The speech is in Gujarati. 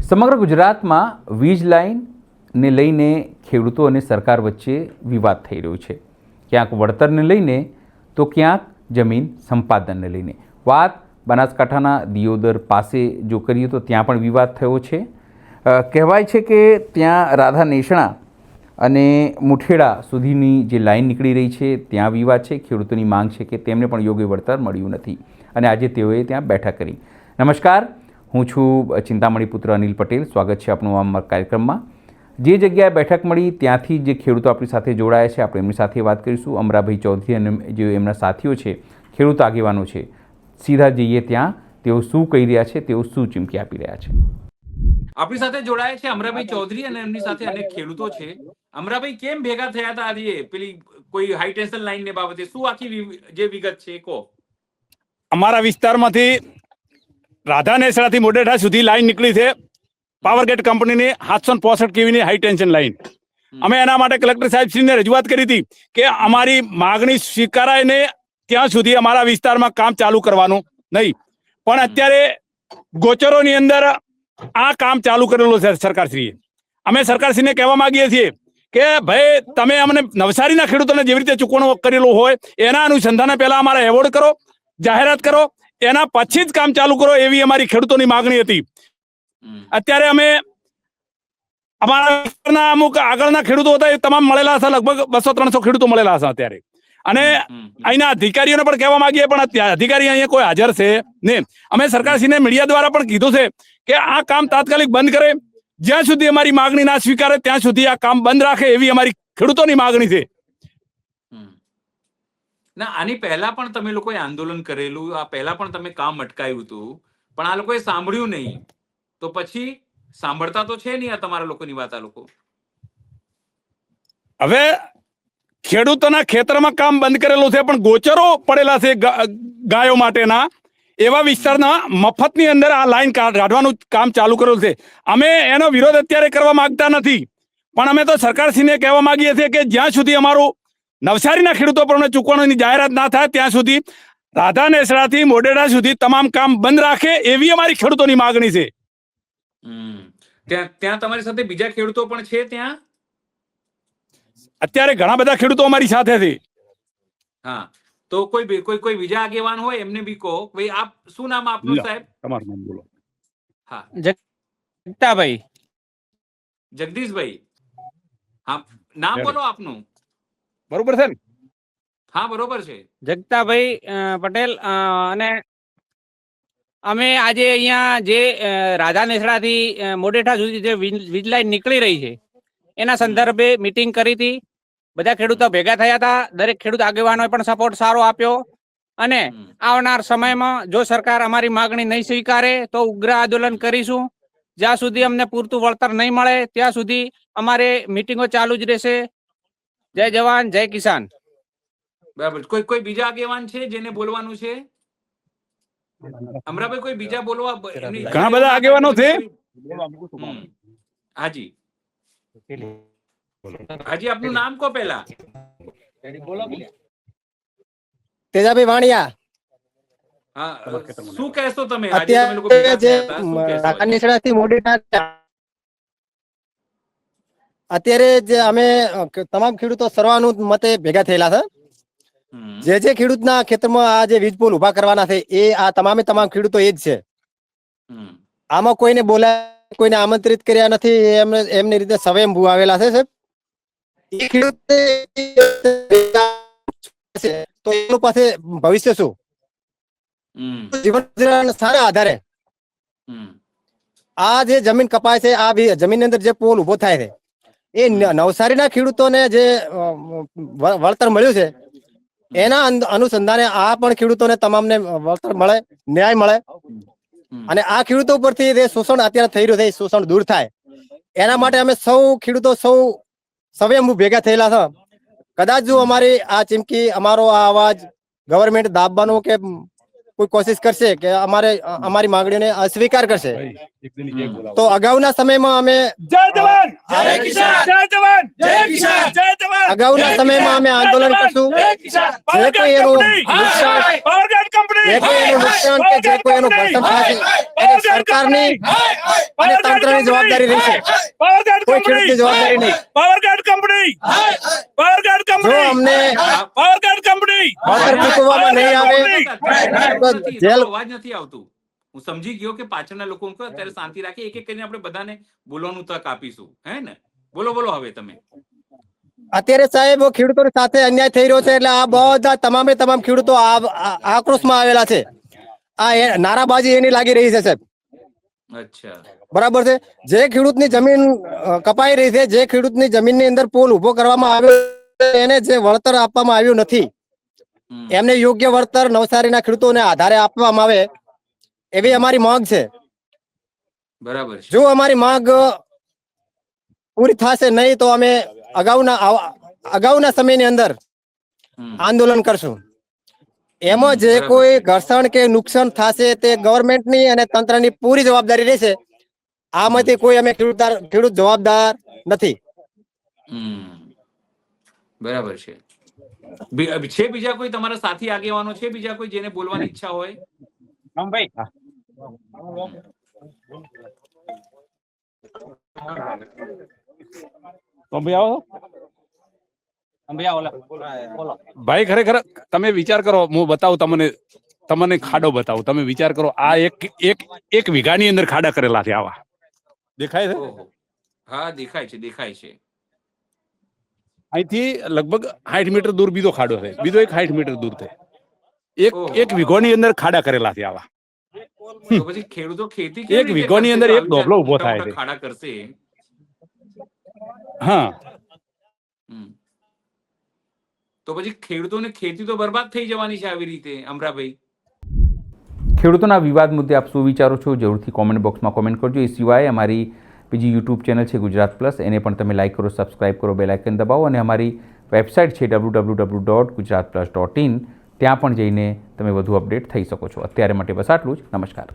સમગ્ર ગુજરાતમાં વીજ લાઇનને લઈને ખેડૂતો અને સરકાર વચ્ચે વિવાદ થઈ રહ્યો છે. ક્યાંક વળતરને લઈને તો ક્યાંક જમીન સંપાદનને લઈને. વાત બનાસકાંઠાના દિયોદર પાસે જો કરીએ તો ત્યાં પણ વિવાદ થયો છે. કહેવાય છે કે ત્યાં રાધા નેસણા અને મુઠેડા સુધીની જે લાઇન નીકળી રહી છે ત્યાં વિવાદ છે. ખેડૂતોની માંગ છે કે તેમને પણ યોગ્ય વળતર મળ્યું નથી અને આજે તેઓએ ત્યાં બેઠક કરી. નમસ્કાર, હું છું ચિંતામણી પુત્ર અનિલ પટેલ. સ્વાગત છે આપનું આ કાર્યક્રમમાં. જે જગ્યાએ બેઠક મળી ત્યાંથી જે ખેડૂતો આપણી સાથે જોડાયા છે આપણે એમની સાથે વાત કરીશું. અમરાભાઈ ચૌધરી અને જે એમના સાથીઓ છે, ખેડૂત આગેવાનો છે, સીધા જઈએ ત્યાં તેઓ શું કહી રહ્યા છે, તેઓ શું ચીમકી આપી રહ્યા છે. આપણી સાથે જોડાયા છે અમરાભાઈ ચૌધરી અને એમની સાથે અનેક ખેડૂતો છે. અમરાભાઈ, કેમ ભેગા થયા હતા આજે પેલી કોઈ હાઈ ટેન્શન લાઈન ને બાબતે? શું આખી જે વિગત છે કહો. અમારા વિસ્તારમાંથી રાધા નેસડાથી મોડેઠા સુધી લાઈન નીકળી છે. પાવરગેટ કંપનીની 765 કેવીની હાઈ ટેન્શન લાઈન. અમે એના માટે કલેક્ટર સાહેબશ્રીને રજૂઆત કરી હતી કે અમારી માગણી સ્વીકારાય ને ત્યાં સુધી અમારા વિસ્તારમાં કામ ચાલુ કરવાનું નહીં. પણ અત્યારે ગોચરોની અંદર આ કામ ચાલુ કરેલું છે સરકારશ્રીએ. અમે સરકારશ્રીને કહેવા માંગીએ છીએ કે ભાઈ તમે અમને નવસારીના ખેડૂતોને જેવી રીતે ચૂકવણો કરેલો હોય એના અનુસંધાને પહેલા અમારા એવોર્ડ કરો, જાહેરાત કરો, એના પછી જ કામ ચાલુ કરો, એવી અમારી ખેડૂતોની માગણી હતી. અત્યારે અમે અમારા વિસ્તારના અમુક આગળના ખેડૂતો હતા એ તમામ મળેલા હશે, લગભગ 200-300 ખેડૂતો મળેલા હશે અત્યારે. અને અહીંના અધિકારીઓને પણ કહેવા માંગીએ પણ અધિકારી અહીંયા કોઈ હાજર છે નહીં. અમે સરકારશ્રીને મીડિયા દ્વારા પણ કીધું છે કે આ કામ તાત્કાલિક બંધ કરે. જ્યાં સુધી અમારી માગણી ના સ્વીકારે ત્યાં સુધી આ કામ બંધ રાખે, એવી અમારી ખેડૂતોની માગણી છે. ના, આની પહેલા પણ તમે લોકોએ આંદોલન કરેલું, આ પહેલા પણ તમે કામ અટકાયું હતું, પણ આ લોકોએ સાંભળ્યું નહીં. તો પછી સાંભળતા તો છે નહીં આ તમારા લોકોની વાત. આ લોકો હવે ખેડૂતોના ખેતરમાં કામ બંધ કરેલું છે, પણ ગોચરો પડેલા છે ગાયો માટેના એવા વિસ્તારના મફતની અંદર આ લાઈન કાઢવાનું કામ ચાલુ કરેલું છે. અમે એનો વિરોધ અત્યારે કરવા માંગતા નથી, પણ અમે તો સરકારશ્રીને કહેવા માંગીએ છીએ કે જ્યાં સુધી અમારું નવસારીના ખેડૂતો પર ચૂકવણીની જાહેરાત ના થાય ત્યાં સુધી રાધા નેસડાથી મોડેડા સુધી તમામ કામ બંધ રાખે, એવી અમારી ખેડૂતોની માગણી છે. ત્યાં તમારી સાથે બીજા ખેડૂતો પણ છે ત્યાં? અત્યારે ઘણા બધા ખેડૂતો અમારી સાથે છે. હા, તો કોઈ બીજા આગેવાન હોય એમને બી કહો. ભાઈ, આપ શું નામ આપનું સાહેબ? તમારું નામ બોલો. હા, જગતાભાઈ. જગદીશભાઈ. હા, નામ બોલો આપનું. બરોબર છે ને? હા, બરોબર છે. જગતાભાઈ પટેલ. અને અમે આજે અહીંયા જે રાધા નેસડાથી મોડેઠા સુધી જે વીજ લાઈન નીકળી રહી છે એના સંદર્ભે મીટિંગ કરી હતી. બધા ખેડૂતો ભેગા થયા હતા. દરેક ખેડૂત આગેવાનોએ પણ સપોર્ટ સારો આપ્યો. અને આવનાર સમયમાં જો સરકાર અમારી માગણી નહીં સ્વીકારે તો ઉગ્ર આંદોલન કરીશું. જ્યાં સુધી અમને પૂરતું વળતર નહીં મળે ત્યાં સુધી અમારે મીટિંગો ચાલુ જ રહેશે. જય જવાન, જય કિસાન. બરાબર. કોઈ બીજા આગેવાન છે જેને બોલવાનું છે? અમરાભાઈ, કોઈ બીજા બોલવા? ઘણા બધા આગેવાનો છે. હાજી હાજી, આપનું નામ કહો પહેલા. તેજાભાઈ વાણિયા. હા, શું કહેશો તમે? અત્યારે જે અમે તમામ ખેડૂતો સર્વાનુમતે ભેગા થયેલા છે. જે ખેડૂતના ખેતરમાં આ જે વીજ પોલ ઉભા કરવાના છે એ આ તમામ ખેડૂતો એ જ છે. આમાં કોઈને બોલાય, કોઈને આમંત્રિત કર્યા નથી. એમની રીતે સ્વયંભૂ આવેલા છે સાહેબ. એ ખેડૂત તો એનું પાસે ભવિષ્ય શું? જીવન સારા આધારે આ જે જમીન કપાય છે, આ જમીન ની અંદર જે પોલ ઉભો થાય છે એ નવસારીના ખેડૂતોને જે વળતર મળ્યું છે એના અનુસંધાને આ પણ ખેડૂતોને તમામને વળતર મળે, ન્યાય મળે. અને આ ખેડૂતો પરથી જે શોષણ અત્યારે થઈ રહ્યું છે એ શોષણ દૂર થાય એના માટે અમે સૌ ખેડૂતો સ્વયંભૂ ભેગા થયેલા છે. કદાચ જો અમારી આ ચીમકી, અમારો આ અવાજ ગવર્મેન્ટ દાબવાનો કે કોઈ કોશિશ કરશે કે અમારી માંગણીઓને અસ્વીકાર કરશે તો અગાઉના સમયમાં અમે જય જવાન, જય કિસાન, જય જવાન, જય કિસાન, જય જવાન. અગાઉના સમયમાં અમે આંદોલન કરશું. જે કોઈ એનું નુકસાન જે કોઈ એનું નુકસાન કે જે કોઈ એનું ભરસમ થશે એની સરકારની અને તંત્રની જવાબદારી રહેશે. કોઈ ખેડૂતની જવાબદારી નહીં. પાવરગેટ કંપની જો અમને વળતર ચૂકવવામાં નહીં આવે તો જેલ અવાજ નથી આવતું. હું સમજી ગયો કે પાછળના લોકો અત્યારે શાંતિ રાખી, એક એક કરીને આપણે બધાને બોલવાનું તક આપીશું, હે ને? બોલો હવે તમે. અત્યારે સાહેબ ખેડૂતોની સાથે અન્યાય થઈ રહ્યો છે એટલે આ બધા તમામે તમામ ખેડૂતો આક્રોશમાં આવેલા છે. આ નારાબાજી એની લાગી રહી છે સાહેબ. અચ્છા, બરાબર છે. જે ખેડૂતની જમીન કપાઈ રહી છે, જે ખેડૂતની જમીનની અંદર પોલ ઉભો કરવામાં આવ્યો એને જે વળતર આપવામાં આવ્યું નથી, એમને યોગ્ય વળતર નવસારીના ખેડૂતોને આધારે આપવામાં આવે એવી અમારી માંગ છે. બરાબર છે. જો અમારી માંગ પૂરી થશે નહીં તો અમે અગાઉના સમયની અંદર આંદોલન કરશું. એમાં જે કોઈ ઘર્ષણ કે નુકસાન થશે તે ગવર્મેન્ટની અને તંત્રની પૂરી જવાબદારી રહેશે. આમાંથી કોઈ અમે ખેડૂત જવાબદાર નથી. બરાબર છે. છે બીજા કોઈ તમારા સાથી આગેવાનો છે, બીજા કોઈ જેને બોલવાની ઈચ્છા હોય? ભાઈ ખરેખર તમે વિચાર કરો, હું બતાવું તમને ખાડો બતાવું. તમે વિચાર કરો, આ એક વીઘાની અંદર ખાડા કરેલા છે. આવા દેખાય છે? હા, દેખાય છે. અહીંથી લગભગ 60 મીટર દૂર બીજો ખાડો છે, બીજો એક 60 મીટર દૂર છે. એક વીઘોની અંદર ખાડા કરેલા છે આવા. તો પછી ખેડૂતો ખેતી એક વીઘોની અંદર એક ડોબલો ઉભો થાય છે. ખાડા કરશે. હા, તો પછી ખેડૂતોને ખેતી તો બરબાદ થઈ જવાની છે આવી રીતે. અમરાભાઈ, ખેડૂતોના વિવાદ મુદ્દે આપ શું વિચારો છો જરૂરથી કોમેન્ટ બોક્સમાં કોમેન્ટ કરજો. એ સિવાય અમારી બીજી યુટ્યુબ ચેનલ છે ગુજરાત પ્લસ, એને પણ તમે લાઇક કરો, સબસ્ક્રાઇબ કરો, બેલ આઇકન દબાવો અને અમારી વેબસાઇટ છે www.gujaratplus.in, ત્યાં પણ જઈને તમે વધુ અપડેટ થઈ શકો છો. અત્યારે માટે બસ આટલું જ. નમસ્કાર.